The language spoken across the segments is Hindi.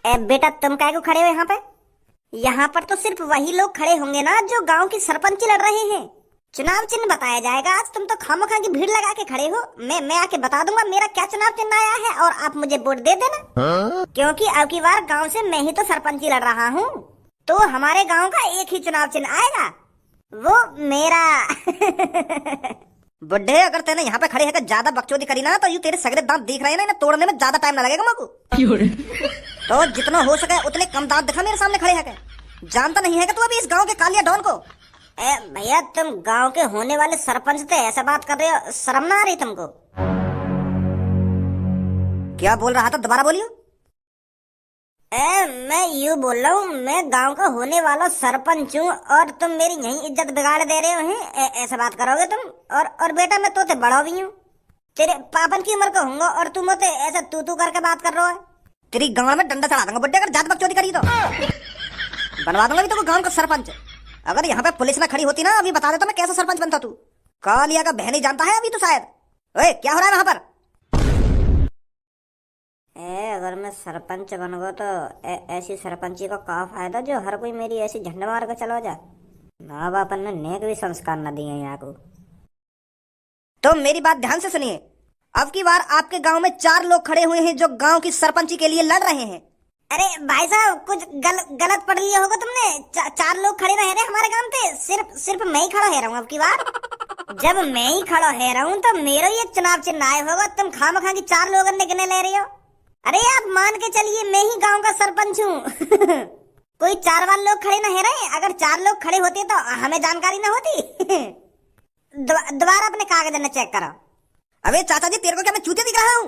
बेटा तुम काहे को खड़े हो यहाँ पे? यहाँ पर तो सिर्फ वही लोग खड़े होंगे ना जो गांव की सरपंची लड़ रहे हैं। चुनाव चिन्ह बताया जाएगा आज। तुम तो खामोखा की भीड़ लगा के खड़े हो। मैं आके बता दूंगा मेरा क्या चुनाव चिन्ह आया है और आप मुझे वोट दे देना। क्योंकि अब की बार गांव से मैं ही तो सरपंची लड़ रहा हूँ, तो हमारे गांव का एक ही चुनाव चिन्ह आएगा, वो मेरा। बुड्ढे, अगर तेने यहाँ पे खड़े होकर ज्यादा बकचोदी करी ना तो यूं तेरे सगरे दांत दिख रहे हैं ना, इन्हें तोड़ने में ज्यादा टाइम ना लगेगा मेरे को। तो जितना हो सके उतने कम दांत दिखा मेरे सामने खड़े होकर। जानता नहीं है कि तू अभी इस गांव के कालिया डॉन को। भैया तुम गांव के होने वाले सरपंच थे, ऐसा बात कर रहे हो? शर्म ना आ रही तुमको? क्या बोल रहा था, दोबारा बोलियो। मैं यूँ बोल रहा हूँ, मैं गांव का होने वाला सरपंच हूँ और तुम मेरी यही इज्जत बिगाड़ दे रहे हो हैं। ऐसा बात करोगे तुम? और बेटा मैं तो बड़ा भी हूँ, तेरे पापन की उम्र का हूँ और तुम मुझे ऐसा तू करके बात कर रहे हो। तेरी गांव में डंडा चढ़ा दूंगा बुड्ढे, अगर ज्यादा बकचोदी करी तो बनवा दूंगा भी तो गांव का सरपंच। अगर यहाँ पे पुलिस ना खड़ी होती ना, अभी बता देता मैं कैसा सरपंच बनता। तू कालिया का बहन ही जानता है अभी तो शायद। ओए क्या हो रहा है वहां पर? अगर मैं सरपंच बन गया तो ऐसी सरपंची का क्या फायदा जो हर कोई मेरी ऐसी झंडा मार कर चला जा। माँ बाप ने नेक भी संस्कार न दिए यहाँ को। तो मेरी बात ध्यान से सुनिए। अब की बार आपके गांव में 4 लोग खड़े हुए हैं जो गांव की सरपंची के लिए लड़ रहे हैं। अरे भाई साहब, कुछ गलत पढ़ लिया होगा तुमने। 4 लोग खड़े रह रहे हमारे गांव पे, सिर्फ मैं ही खड़ा है रहा हूँ अब की बार। जब मैं ही खड़ा है रहा हूँ तो मेरा ही एक चुनाव चिन्ह आया होगा। तुम खामखा की 4 लोग गिने ले रहे हो। अरे आप मान के चलिए मैं ही गांव का सरपंच हूँ। कोई 4 वाले लोग खड़े न है रहे। अगर 4 लोग खड़े होते तो हमें जानकारी न होती। दोबारा अपने कागज न चेक करो। अबे चाचा जी, तेरे को क्या मैं चूते दिख रहा हूँ?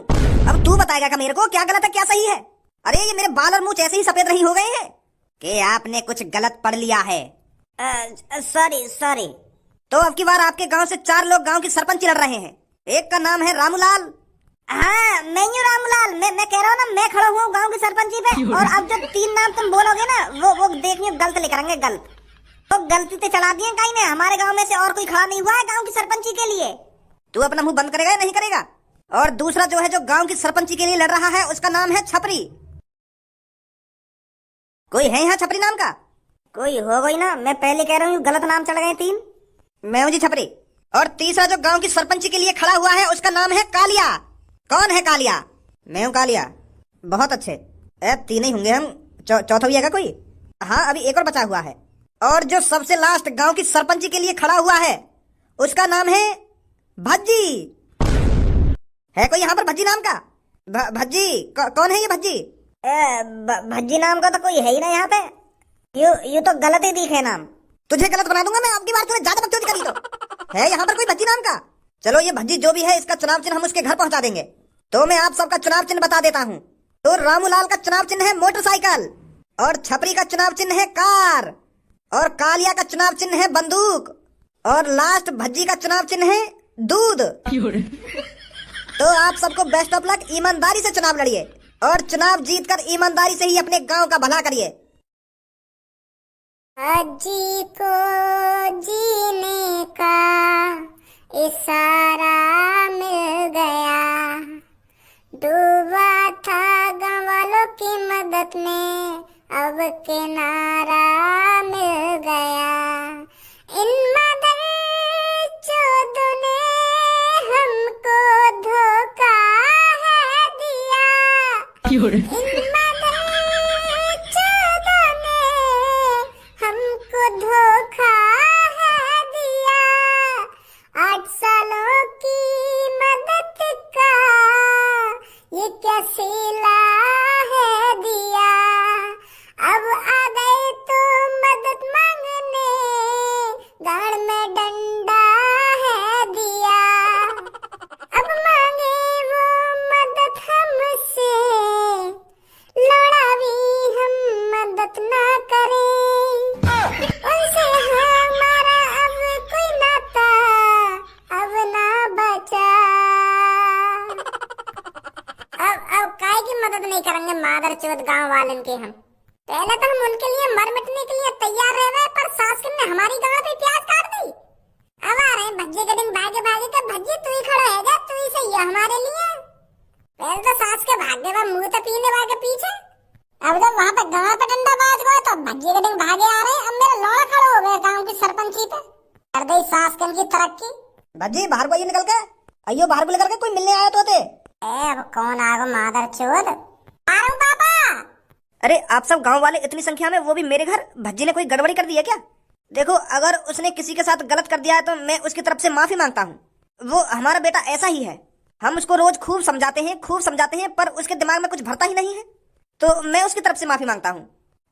अब तू बताएगा क्या मेरे को क्या गलत है क्या सही है? अरे ये मेरे बाल और मुंह ऐसे ही सफेद नहीं हो गए हैं कि आपने कुछ गलत पढ़ लिया है। सॉरी। तो अब की बार आपके गांव से 4 लोग गांव की सरपंच लड़ रहे हैं। एक का नाम है रामूलाल। हाँ मैं हूँ रामूलाल। मैं कह रहा हूँ ना, मैं खड़ा हुआ गांव की सरपंची पे। और अब जब 3 नाम तुम बोलोगे ना, वो देखिए गलत लिखेंगे। गलत तो गलती से चला दिए कहीं ने। हमारे गांव में से और कोई खड़ा नहीं हुआ है गांव की सरपंची के लिए। तू अपना मुंह बंद करेगा या नहीं करेगा? और दूसरा जो है जो गांव की सरपंची के लिए लड़ रहा है उसका नाम है छपरी। कोई है यहाँ छपरी नाम का? कोई हो गई ना, मैं पहले कह रहा हूँ गलत नाम चढ़ गए 3। मैं हूँ जी छपरी। और तीसरा जो गांव की सरपंची के लिए खड़ा हुआ है उसका नाम है कालिया। कौन है कालिया? मैं हूँ कालिया। बहुत अच्छे। 3 ही होंगे हम। चौथा भी है कोई? हाँ अभी एक और बचा हुआ है। और जो सबसे लास्ट गांव की सरपंची के लिए खड़ा हुआ है उसका नाम है भज्जी। है कोई यहाँ पर भज्जी नाम का? भज्जी कौन है ये भज्जी? भज्जी नाम का तो कोई है ही ना यहाँ पे। यू तो गलत ही दिखे नाम। तुझे गलत बना दूंगा मैं अब की बार। तूने ज्यादा बकचोदी करी तो। है यहाँ पर कोई भज्जी नाम का? चलो ये भज्जी जो भी है इसका चुनाव चिन्ह हम उसके घर पहुंचा देंगे। तो मैं आप सबका चुनाव चिन्ह बता देता हूँ। तो रामूलाल का चुनाव चिन्ह है मोटरसाइकिल, और छपरी का चुनाव चिन्ह है कार, और कालिया का चुनाव चिन्ह है बंदूक, और लास्ट भज्जी का चुनाव चिन्ह है दूध। तो आप सबको बेस्ट ऑफ लक। ईमानदारी से चुनाव लड़िए और चुनाव जीतकर ईमानदारी से ही अपने गांव का भला करिए। अजी को जीने का इशारा मिल गया। डूबा था गाँव वालों की मदद में, अब किनारा मिल गया। इन मदर चोदों ने हमको धोखा है दिया। इन मदर चोदों ने हमको धोखा है दिया। 8 सालों की मदद का ये क्या सिला है दिया। अब आ गए तो मदद मांगने, गाड़ में डंडा है दिया। अब मांगे वो मदद हमसे, लड़ा भी हम मदद ना करें। उनसे हमारा अब कोई नाता अब ना बचा। अब काय की मदद नहीं करेंगे मादर चौथ गाँव वालन के हम। पहले तो हम उनके लिए मर मिटने के लिए तैयार रह गए, पर सास ने हमारी गाँव पे प्याज काट दी। अब आ रहे हैं भज्जे के दिन भागे भागे के। भज्जे तू ही खड़ा है जा, तू ही सही है हमारे लिए। पहले तो सास के भागने का मुंह तो पीने वाले के पीछे। अब जब वहाँ पे गांव पे डंडा बाज गए तो भज्जी के दिन भागे आ रहे। अब मेरा लौड़ा खड़ा हो गया गांव की सरपंची पे। कर गई सास कन की तरक्की। भज्जी बाहर को आइए निकल के। अयो बाहर को लेकर के, कोई मिलने आया तो थे। अब कौन आ गो मादर चोद। आ रहा हूँ पापा। अरे आप सब गांव वाले इतनी संख्या में, वो भी मेरे घर। भज्जी ने कोई गड़बड़ी कर दी है क्या? देखो, अगर उसने किसी के साथ गलत कर दिया है तो मैं उसकी तरफ से माफी मांगता हूँ। वो हमारा बेटा ऐसा ही है। हम उसको रोज खूब समझाते हैं, पर उसके दिमाग में कुछ भरता ही नहीं है, तो मैं उसकी तरफ से माफी मांगता हूँ।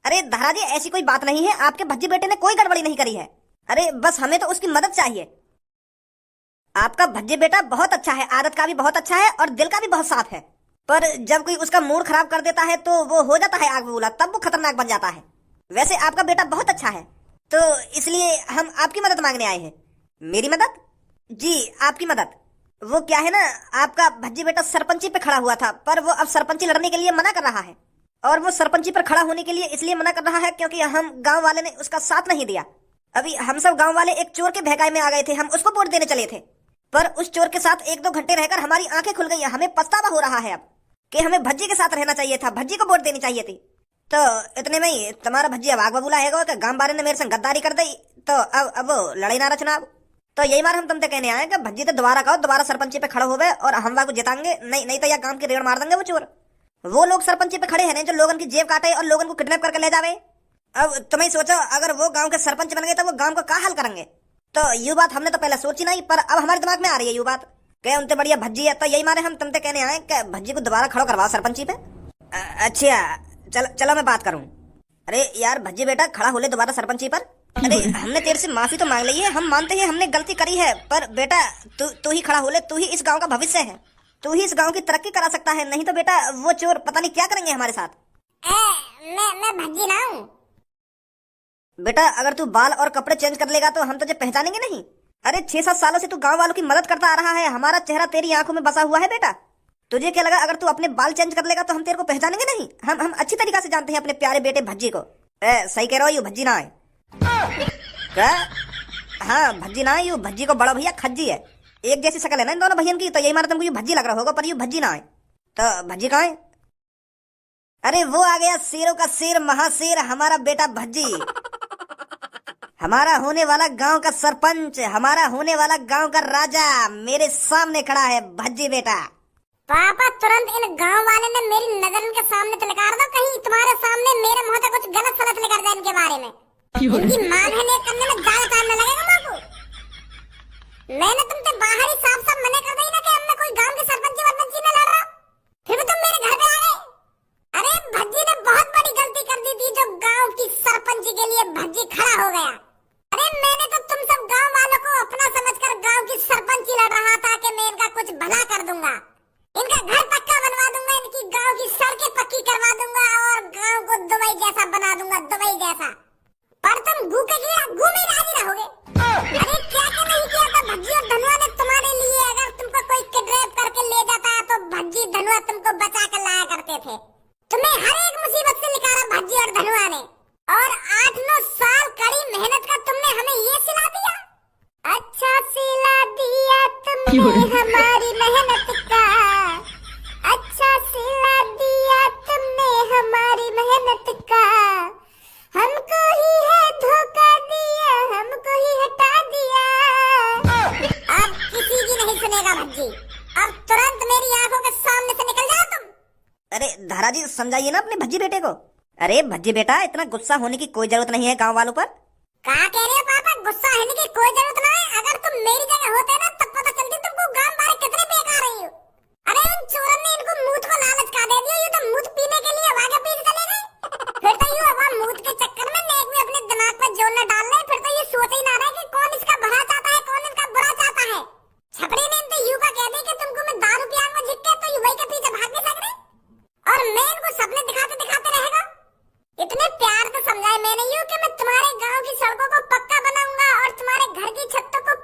अरे दादा जी, ऐसी कोई बात नहीं है, आपके भज्जी बेटे ने कोई गड़बड़ी नहीं करी है। अरे बस हमें तो उसकी मदद चाहिए। आपका भज्जी बेटा बहुत अच्छा है, आदत का भी बहुत अच्छा है और दिल का भी बहुत साफ है, पर जब कोई उसका मूड खराब कर देता है तो वो हो जाता है आग बबूला, तब वो खतरनाक बन जाता है। वैसे आपका बेटा बहुत अच्छा है, तो इसलिए हम आपकी मदद मांगने आए हैं। मेरी मदद? जी आपकी मदद। वो क्या है ना, आपका भज्जी बेटा सरपंची पे खड़ा हुआ था, पर वो अब सरपंची लड़ने के लिए मना कर रहा है। और वो सरपंची पर खड़ा होने के लिए इसलिए मना कर रहा है क्योंकि हम गांव वाले ने उसका साथ नहीं दिया। अभी हम सब गांव वाले एक चोर के बहकावे में आ गए थे, हम उसको वोट देने चले थे, पर उस चोर के साथ 1-2 घंटे रहकर हमारी आंखें खुल गई। हमें पछतावा हो रहा है अब कि हमें भज्जी के साथ रहना चाहिए था, भज्जी को वोट देनी चाहिए थी। तो इतने में ही तुम्हारा भज्जी अब आग बबूला है कि गांव वाले ने मेरे संग गद्दारी कर दी, तो अब वो लड़ाई नारा चुनाव। तो यही बार हम तुमसे कहने आए कि भज्जी तो दोबारा कहो, दोबारा सरपंची पे खड़े हो गए और हम वाको जिताएंगे। नहीं तो यह गांव की रेड़ मार देंगे वो चोर। वो लोग सरपंची पे खड़े हैं जो लोगों की जेब काटे और लोगों को किडनैप करके ले जावे। अब तुम्हें सोचो, अगर वो गांव के सरपंच बन गए तो वो गांव का क्या हाल करेंगे। तो ये बात हमने तो पहले सोची नहीं, पर अब हमारे दिमाग में आ रही है ये बात कि उनसे बढ़िया भज्जी है। तो यही मारे हम तुमसे कहने आए कि भज्जी को दोबारा खड़ो करवाओ सरपंची पे। अच्छा चलो मैं बात करूं। अरे यार भज्जी बेटा, खड़ा हो ले दोबारा सरपंची पर। अरे हमने तेरे से माफी तो मांग ली है, हम मानते हैं हमने गलती करी है, पर बेटा तू ही खड़ा हो ले। तू ही इस गांव का भविष्य है, तू ही इस गांव की तरक्की करा सकता है। नहीं तो बेटा वो चोर पता नहीं क्या करेंगे हमारे साथ। मैं भज्जी ना हूँ बेटा, अगर तू बाल और कपड़े चेंज कर लेगा तो हम तुझे पहचानेंगे नहीं। अरे 6-7 सालों से तू गांव वालों की मदद करता आ रहा है, हमारा चेहरा तेरी आंखों में बसा हुआ है बेटा। तुझे क्या लगा अगर तू अपने बाल चेंज कर लेगा तो हम तेरे को पहचानेंगे नहीं? हम अच्छी तरीका से जानते हैं अपने प्यारे बेटे भज्जी को। सही कह रहा हो, यू भज्जी ना है क्या? हाँ भज्जी ना है, यू भज्जी को बड़ा भैया खज्जी है। एक जैसी शक्ल है ना इन दोनों भैया की, तो यही मारा तुमको यू भज्जी लग रहा होगा, पर यू भज्जी ना है। तो भज्जी कहाँ है? अरे वो आ गया, शेरों का शेर, महाशेर, हमारा बेटा भज्जी। हमारा होने वाला गांव का सरपंच, हमारा होने वाला गांव का राजा मेरे सामने खड़ा है भज्जी बेटा। पापा तुरंत इन गांव वाले ने मेरी नजर इनके सामने से निकाल दो, कहीं तुम्हारे सामने मेरे मुंह से कुछ गलत सलत निकल जाए इनके बारे में। इनकी मान है करने में ज्यादा टाइम न लगेगा माँ को। मैंने तुमसे बाहर ही साफ साफ मना कर दी ना कि अब मैं कोई गांव के सरपंच वर्पंची में लड़ रहा, फिर भी तुम मेरे घर पे आ गए। अरे भज्जी ने बहुत बड़ी गलती कर दी थी जो गांव की सरपंची के लिए भज्जी खड़ा हो गया। अरे मैंने तो तुम सब गांव वालों को अपना समझकर गांव की सरपंची लड़ रहा था कि मैं इनका कुछ भला कर दूंगा, इनका घर पक्का बनवा दूंगा, इनकी गांव की सड़कें पक्की करवा दूंगा और गांव को दुबई जैसा बना दूंगा, दुबई जैसा। पर तुम भूखे घूमे राजी रहोगे। अरे क्या नहीं किया था भज्जी और धनुआ ने तुम्हारे लिए। अगर तुमको कोई किडनैप करके ले जाता है तो भज्जी धनुआ तुमको बचा कर लाया करते थे। तुम्हें हर एक मुसीबत से निकाला भज्जी और धनुआ ने, और 8-9 साल कड़ी मेहनत का तुमने हमें ये सिला दिया। अच्छा सिला दिया तुमने हमारी मेहनत का, अच्छा सिला दिया तुमने हमारी मेहनत का। हमको ही है धोखा दिया, हमको ही हटा दिया। अब किसी की नहीं सुनेगा भज्जी, अब तुरंत मेरी आंखों के सामने से निकल जाओ तुम। अरे धारा जी समझाइए ना अपने भज्जी बेटे को। अरे भज्जी बेटा, इतना गुस्सा होने की कोई जरूरत नहीं है गांव वालों पर। क्या कह रहे हो पापा? गुस्सा होने की कोई जरूरत नहीं है। अगर तुम मेरी जगह होते ना तब पता चलती तुमको गांव वाले कितने बेकार रही हो। अरे उन चोरों ने इनको मूत को लालच का दे दिया, ये तो मूत पीने के लिए आगे पीछे चले गए। फिर तो यूं अब मूत के चक्कर में नेक में अपने दिमाग पर जोर न डाल रहे, फिर तो ये सोच ही ना रहे कि कौन इसका भला चाहता है कौन इसका बुरा चाहता है। छपड़ी ने इनसे यूं का कह दिया कि तुमको मैं दारू पियाऊंगा झिक्के, तो यू वही के पीछे भाग नहीं सक रहे और मैं इनको सपने दिखाते दिखाते रहेगा। इतने प्यार से समझाए मैंने यूं कि मैं तुम्हारे गांव की सड़कों को पक्का बनाऊंगा और तुम्हारे घर की छतों को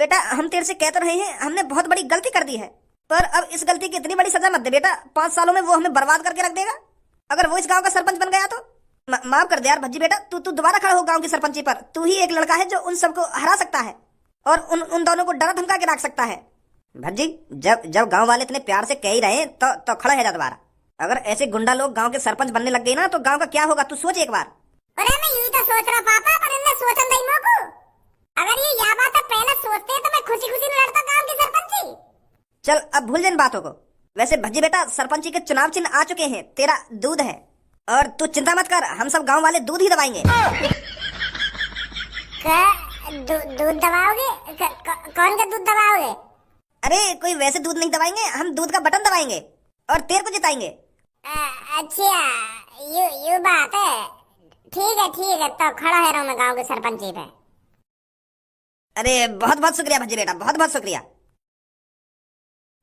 बेटा हम तेरे से कह तो रहे हैं, हमने बहुत बड़ी गलती कर दी है, पर अब इस गलती की इतनी बड़ी सजा मत दे बेटा। 5 सालों में वो हमें बर्बाद करके रख देगा। अगर वो इस गांव का सरपंच बन गया तो माफ कर दे यार भज्जी बेटा। तू तू दोबारा खड़ा हो गांव की सरपंची पर। तू ही एक लड़का है जो उन सबको हरा सकता है और उन दोनों को डरा धमका के रख सकता है। भज्जी जब गांव वाले इतने प्यार से कह ही रहे तो खड़ा है जा दोबारा। अगर ऐसे गुंडा लोग गांव के सरपंच बनने लग गए ना तो गांव का क्या होगा, तू सोच एक बार। अरे मैं यही तो सोच रहा पापा, पर इनने सोचा नहीं मोको। अगर ये या बात पहले सोचते तो मैं खुशी खुशी लड़ता गांव की सरपंची। चल अब भूल जाइन बातों को। वैसे भज्जी बेटा सरपंची के चुनाव चिन्ह आ चुके हैं, तेरा दूध है और तू चिंता मत कर, हम सब गांव वाले दूध ही दबाएंगे। दूध दबाओगे? कौन का दूध दबाओगे? अरे कोई वैसे दूध नहीं दबाएंगे, हम दूध का बटन दबाएंगे और तेरे को जिताएंगे। अच्छा यू बात है। ठीक है तो खड़ा है रहा मैं गांव के सरपंची पे। अरे बहुत बहुत शुक्रिया भज्जी बेटा, बहुत बहुत शुक्रिया।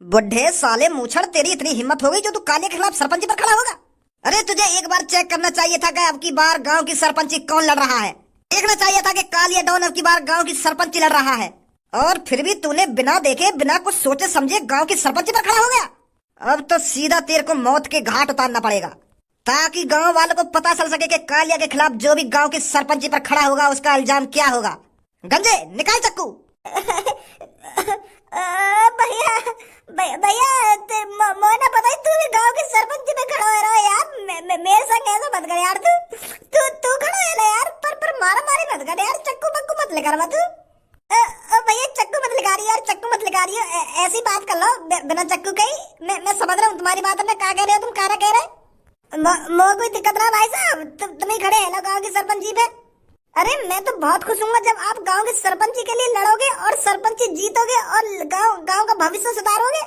बुढ़े साले मूछड़, तेरी इतनी हिम्मत हो गई जो तू कालिया के खिलाफ सरपंची पर खड़ा होगा? अरे तुझे एक बार चेक करना चाहिए था कि अब की बार गांव की सरपंची कौन लड़ रहा है। देखना चाहिए था कि कालिया डॉन अब की बार गांव की सरपंची लड़ रहा है, और फिर भी तूने बिना देखे बिना कुछ सोचे समझे गांव की सरपंची पर खड़ा हो गया। अब तो सीधा तेरे को मौत के घाट उतारना पड़ेगा, ताकि गांव वालों को पता चल सके कि कालिया के खिलाफ जो भी गांव की सरपंची पर खड़ा होगा उसका इल्जाम क्या होगा। गंजे निकाल चक्कू। भैया मोना पता है तू भी गांव के सरपंच में खड़ा हो रहा है यार। मेरे संग ऐसा मत कर यार। तू खड़ा है ना यार, पर मारा मारी मत कर यार। चक्कू बक्कू मत लेकर तू। भैया चक्कू मत लिखा रही यार, चक्कू मत लिखा रही हो। ऐसी बात कर लो बिना चक्कू कही। मैं समझ रहा हूँ तुम्हारी बात। मैं क्या कह रहे हो, तुम क्या कह रहे। मो कोई दिक्कत ना भाई साहब, तुम ही खड़े हैं ना गांव की सरपंची पे। अरे मैं तो बहुत खुश हूँ जब आप गांव की सरपंची के लिए लड़ोगे और सरपंची जीतोगे और गांव का भविष्य सुधारोगे।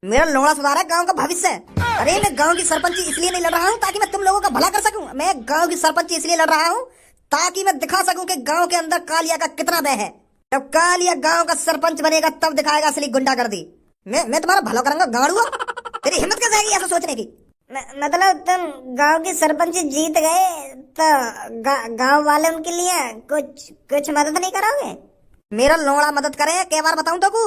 मेरा लोड़ा सुधारा गांव का भविष्य। अरे मैं गांव की सरपंची इसलिए नहीं लड़ रहा हूँ ताकि मैं तुम लोगों का भला कर सकूं। मैं गांव की सरपंची इसलिए लड़ रहा हूँ ताकि मैं दिखा सकूं कि गांव के अंदर कालिया का कितना भय है। जब कालिया गांव का सरपंच बनेगा तब दिखाएगा असली गुंडागर्दी। मैं तुम्हारा भला करूंगा गाड़ुआ। तेरी हिम्मत कैसे आएगी ऐसा सोचने की? मतलब तुम गांव की सरपंच जीत गए तो गांव वाले उनके लिए कुछ मदद नहीं करोगे? मेरा लोड़ा मदद करे कई बार बताऊं तो को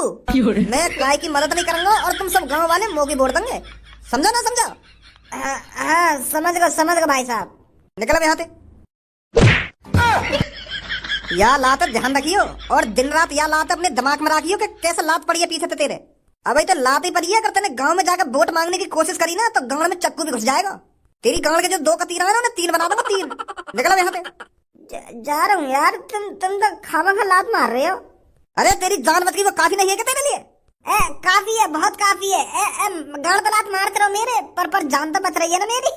मैं काय की मदद नहीं करूंगा और तुम सब गांव वाले मोगी बोल देंगे। समझा ना समझा? हाँ समझ गो भाई साहब। निकल यहाँ से। या लात ध्यान रखियो और दिन रात या लात अपने दिमाग में रखियो कि कैसे लात पड़ी है पीछे से तेरे। अब तो लात ही पड़ी है। अगर तेने गांव में जाकर वोट मांगने की कोशिश करी ना तो गांव में चक्कू भी घुस जाएगा। तेरी गांव के जो 2 का तीर है ना 3 बना दूंगा 3। निकलो यहाँ से। जा रहा हूँ यार। तुम तो खामखा लात मार रहे हो। अरे तेरी जान बच गई वो काफी नहीं है क्या तेरे लिए? काफी है, बहुत काफी है। गाड़ तो लात मारते रहो मेरे पर जान तो बच रही है ना मेरी।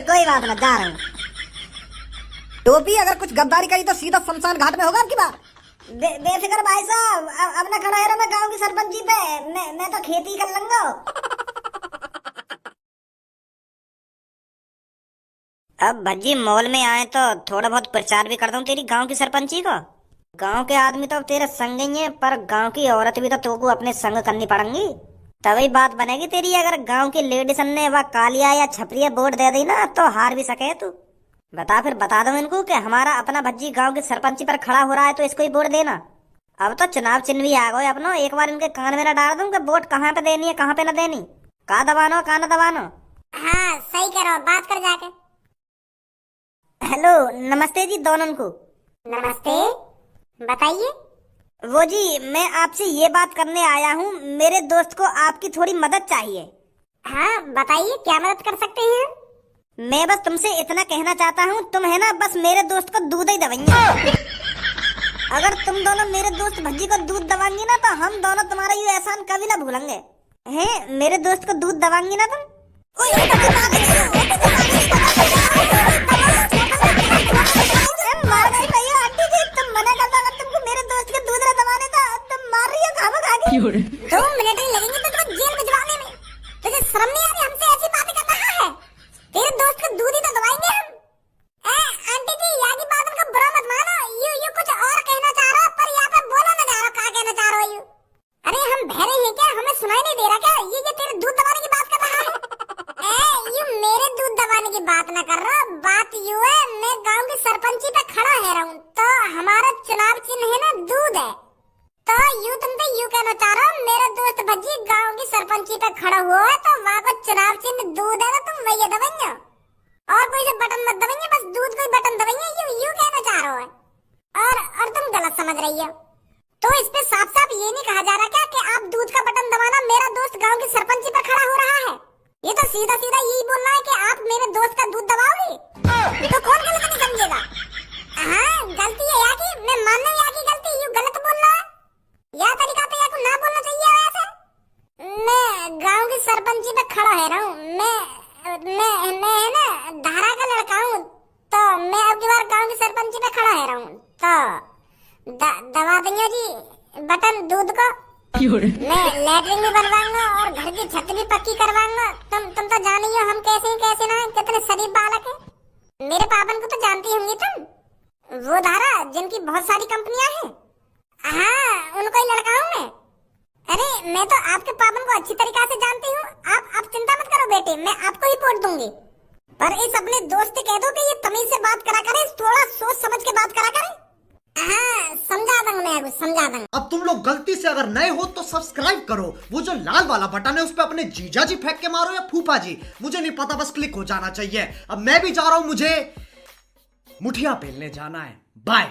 कोई बात ना, जा रहा हूँ। टोपी अगर कुछ गद्दारी करी तो सीधा शमशान घाट में होगा आपकी बात। बेफिक्र भाई साहब, अब ना खड़ा है मैं गांव की सरपंची पे। मैं तो खेती कर लूंगा। अब भज्जी मॉल में आए तो थोड़ा बहुत प्रचार भी कर दूं तेरी गांव की सरपंची को। गांव के आदमी तो तेरे संग ही है, पर गांव की औरत भी तो तुमको अपने संग करनी पड़ेंगी, तभी बात बनेगी तेरी। अगर गांव की लेडीज ने वह कालिया या छपरिया वोट दे दी ना तो हार भी सके तू। बता दो इनको कि हमारा अपना भज्जी गांव की सरपंची पर खड़ा हो रहा है तो इसको ही वोट देना। अब तो चुनाव चिन्ह भी आ गए अपनो। एक बार इनके कान में ना डाल दूं कि वोट कहाँ पे देनी है कहाँ पे ना देनी, कहाँ दबानो कहाँ ना दबानो। हाँ सही करो, बात कर जाके। हेलो नमस्ते जी दोनों को। नमस्ते, बताइए। वो जी मैं आपसे ये बात करने आया हूँ, मेरे दोस्त को आपकी थोड़ी मदद चाहिए। हाँ बताइए, क्या मदद कर सकते हैं? मैं बस तुमसे इतना कहना चाहता हूँ, तुम है ना बस मेरे दोस्त को दूध ही दबाइए। अगर तुम दोनों मेरे दोस्त भज्जी को दूध दबाएंगी ना तो हम दोनों तुम्हारा ये एहसान कभी ना भूलेंगे। हैं मेरे दोस्त को दूध दबाएंगी ना तुम? मार गई भैया आंटी जी, तुम मना करता अगर तुमको मेरे दोस्त के दूध ना दबाने था। तुम मार रही हो खामखा के। 2 मिनट ही लगेंगे तो तुम्हें जेल भिजवाने में। तुझे शर्म नहीं आ रही हमसे ऐसी बातें कर रहा है? तेरे दोस्त को दूध ही तो दबाएंगे हम। आंटी जी यहाँ की बात उनको बुरा मत मानो। यू कुछ और कहना चाह रहा हो, पर यहाँ पे बोलो ना जा रहा क्या कहना चाह रहा हो यू। अरे हम बहरे हैं क्या, हमें सुनाई नहीं दे रहा क्या? ये तेरे दूध दबाने की बात कर रहा है। यू मेरे दूध दबाने की बात ना कर रहा। बात यू है, मैं गाँव की सरपंची पे खड़ा है रहूं तो हमारा चुनाव चिन्ह है ना दूध है। तो यूं तुम तो यूं कहना चाह रहे हो मेरा दोस्त भज्जी गांव की सरपंची पे खड़ा हुआ है तो वहां को चुनाव चिन्ह दूध है तो तुम वही दबाइए और कोई से बटन मत दबाइए, बस दूध कोई बटन दबाइए, यूं कहना चाह रहे हो। और तुम गलत समझ रही हो। तो इस पे साफ साफ ये नहीं कहा जा रहा क्या कि आप दूध का बटन दबाना मेरा दोस्त गांव की सरपंची पे खड़ा हो रहा है। ये तो सीधा सीधा यही बोलना है कि आप मेरे दोस्त का दूध दबाओगे। तो कौन गलत नहीं समझेगा। हाँ गलती है यहाँ की, मैं मान रहा हूँ यहाँ की गलती, यूं गलत बोल रहा है। यह तरीका तो यहाँ को ना बोलना चाहिए वैसे। मैं गांव की सरपंची पे खड़ा है रहा हूँ। मैं है ना धारा का लड़का हूँ, तो मैं अब की बार गांव की सरपंची पे खड़ा है रहा हूँ तो दबा देंगे जी बटन दूध को। मैं लैट्रिन भी बनवाऊंगा और घर की छत भी पक्की करवाऊंगा। तुम तो जान ही हो हम कैसे हैं कैसे ना, कितने शरीफ बालक हैं। मेरे पापन को तो जानती होंगी तुम, वो धारा जिनकी बहुत सारी कंपनियां हैं। हाँ उनको ही लड़का हूँ मैं। अरे मैं तो आपके पापन को अच्छी तरीका से जानती हूँ। आप चिंता मत करो बेटे, मैं आपको ही वोट दूंगी। पर इस अपने दोस्त से कह दो कि ये तमीज से बात करा करे, थोड़ा सोच समझ के बात करा करे। हाँ समझा दूंगा मैं, समझा दूंगा। अब तुम लोग गलती से अगर नए हो तो सब्सक्राइब करो, वो जो लाल वाला बटन है उस पे अपने जीजा जी फेंक के मारो या फूफा जी, मुझे नहीं पता, बस क्लिक हो जाना चाहिए। अब मैं भी जा रहा हूं, मुझे मुठिया पेलने जाना है। बाय।